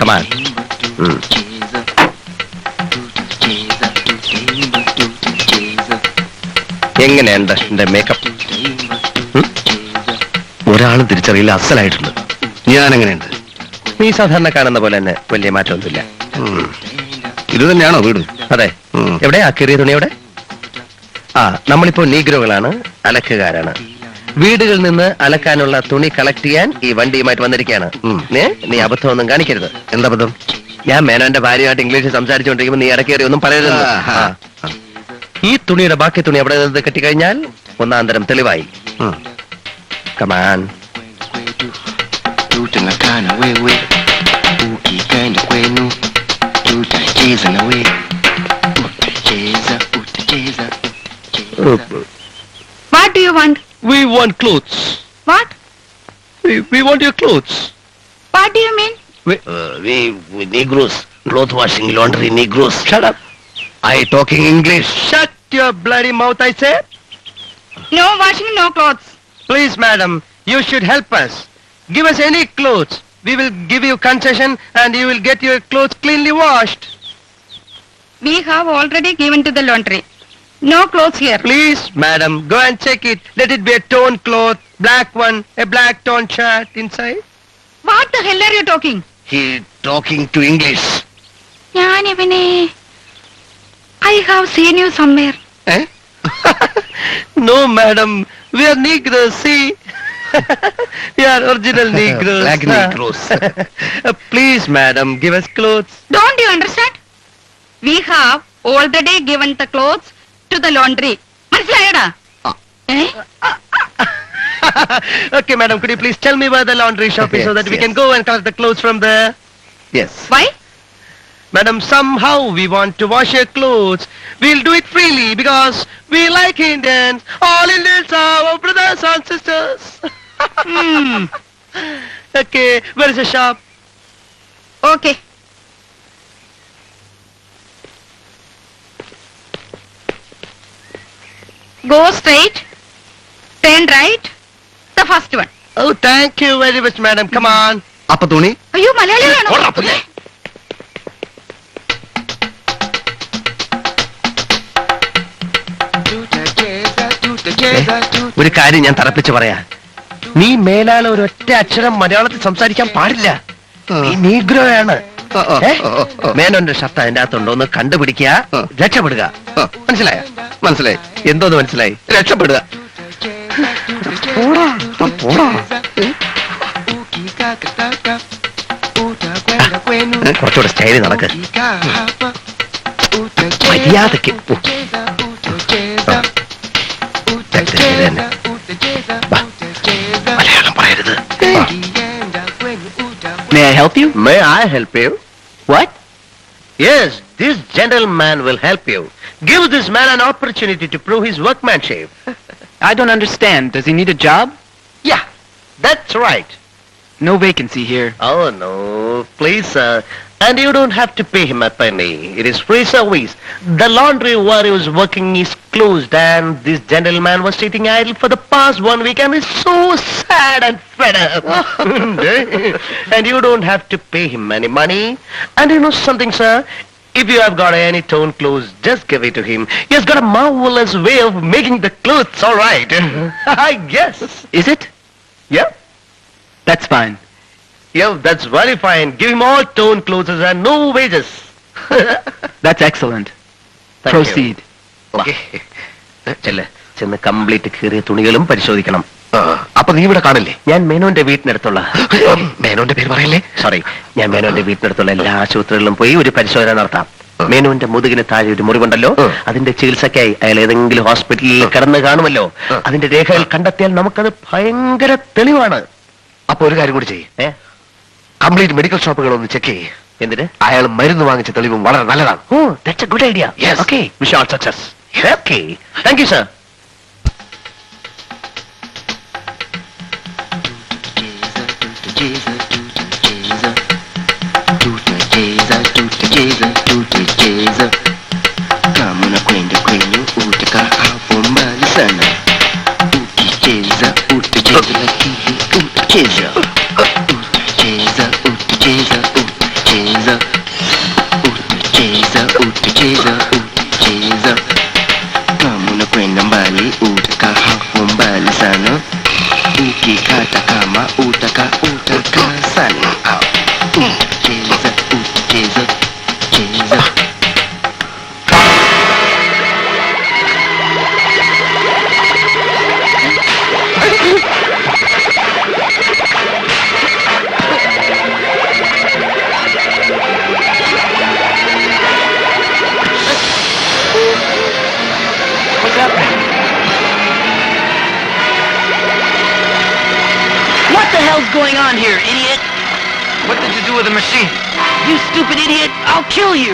Come on. എങ്ങനെയുണ്ട് എന്റെ makeup? ഒരാളും തിരിച്ചറിയില്ല, അസലായിട്ടുണ്ട്. ഞാൻ എങ്ങനെയുണ്ട്? നീ സാധാരണ കാണുന്ന പോലെ തന്നെ വലിയ മാറ്റമൊന്നുമില്ല. ഇത് തന്നെയാണോ വീട്? അതെ. എവിടെയാ കീറിയ തുണി? എവിടെ? നമ്മളിപ്പോ നീഗ്രോകളാണ്, അലക്കുകാരാണ്. വീടുകളിൽ നിന്ന് അലക്കാനുള്ള തുണി കളക്ട് ചെയ്യാൻ ഈ വണ്ടിയുമായിട്ട് വന്നിരിക്കുകയാണ്. നീ അബദ്ധമൊന്നും കാണിക്കരുത്. എന്താ അബദ്ധം? ഞാൻ മേനോന്റെ ഭാര്യയായിട്ട് ഇംഗ്ലീഷിൽ സംസാരിച്ചുകൊണ്ടിരിക്കുമ്പോൾ നീ ഇടക്കേറി ഒന്നും പറയരുത്. ഈ തുണിയുടെ ബാക്കി തുണി അവിടെ നിന്ന് കെട്ടിക്കഴിഞ്ഞാൽ ഒന്നാന്തരം തെളിവായി. Come on. What do you want? We want clothes. What? We want your clothes. What do you mean? We Negroes. Cloth washing, laundry, Negroes. Shut up. I talking English. Shut your bloody mouth, I say. No washing, no clothes. Please, madam, you should help us. Give us any clothes. We will give you concession and you will get your clothes cleanly washed. We have already given to the laundry. No clothes here. Please, madam, go and check it. Let it be a torn cloth, black one, a black torn shirt inside. What the hell are you talking? He talking to English. I have seen you somewhere. Eh? No, madam. We are Negroes, see? We are original Negroes. Black Negroes. Please, madam, give us clothes. Don't you understand? We have already given the clothes to the laundry. മനസ്സിലായടാ? Okay, madam, could you please tell me where the laundry shop is so that we can go and collect the clothes from there? Yes. Why? Madam, somehow we want to wash your clothes. We'll do it freely because we like Indians. All Indians are our brothers and sisters. Okay, where is the shop? Okay. Go straight, turn right, the first one. Oh, thank you very much, madam. Come on. അപ്പൊ തുണി അയ്യോ മലയാളിയാണോ? ഒരു കാര്യം ഞാൻ തറപ്പിച്ച് പറയാ. നീ മേലാൽ ഒരൊറ്റ അക്ഷരം മലയാളത്തിൽ സംസാരിക്കാൻ പാടില്ല. നീ നീഗ്രോയാണ്. മേനോന്റെ ഷർട്ട് അതിന്റെ അകത്തുണ്ടോ എന്ന് കണ്ടുപിടിക്കുക, രക്ഷപ്പെടുക. മനസ്സിലായ? മനസ്സിലായി. എന്തോന്ന് മനസ്സിലായി? രക്ഷപ്പെടുക. കുറച്ചുകൂടെ സ്റ്റൈലിൽ നടക്ക്. മര്യാദക്ക് മലയാളം പറയരുത്. May I help you? May I help you? What? Yes, this gentleman will help you. Give this man an opportunity to prove his workmanship. I don't understand. Does he need a job? Yeah, that's right. No vacancy here. Oh no, please sir. And you don't have to pay him a penny. It is free service. The laundry where he was working is closed and this gentleman was sitting idle for the past 1 week and is so sad and fed up. And you don't have to pay him any money. And you know something, sir? If you have got any torn clothes, just give it to him. He has got a marvelous way of making the clothes all right. I guess. Is it? Yeah. That's fine. Yeah, that's very fine. Give him all torn clothes and no wages. That's excellent. Thank Proceed. Okay. ചെന്ന് complete കീറിയ തുണികളും പരിശോധിക്കണം. അപ്പൊ നീ ഇവിടെ കാണില്ലേ? ഞാൻ മേനോന്റെ വീട്ടിനടുത്തുള്ള മേനോന്റെ പേര് പറയല്ലേ? സോറി, ഞാൻ മേനോന്റെ വീട്ടിനടുത്തുള്ള എല്ലാ ആശുപത്രികളിലും പോയി ഒരു പരിശോധന നടത്താം. മേനോന്റെ മുതുകിന് താഴെ ഒരു മുറിവുണ്ടല്ലോ, അതിന്റെ ചികിത്സക്കായി അയാൾ ഏതെങ്കിലും ഹോസ്പിറ്റലിൽ കിടന്ന് കാണുമല്ലോ. അതിന്റെ രേഖകൾ കണ്ടെത്തിയാൽ നമുക്കത് ഭയങ്കര തെളിവാണ്. അപ്പൊ ഒരു കാര്യം കൂടി ചെയ്യേ, കംപ്ലീറ്റ് മെഡിക്കൽ ഷോപ്പുകൾ ഒന്ന് ചെക്ക് ചെയ്യേ. എന്തിന്? അയാൾ മരുന്ന് വാങ്ങിച്ച തെളിവും വളരെ നല്ലതാണ്. Oh, that's a good idea. Yes. Okay, wish you all success. Okay, thank you, sir. utacheza. Kama unakwenda mbali utakahapo mbali sana, ukikata kama utaka sana. Cheza, cheza. What's happening? What the hell's going on here, idiot? What did you do with the machine? You stupid idiot! I'll kill you!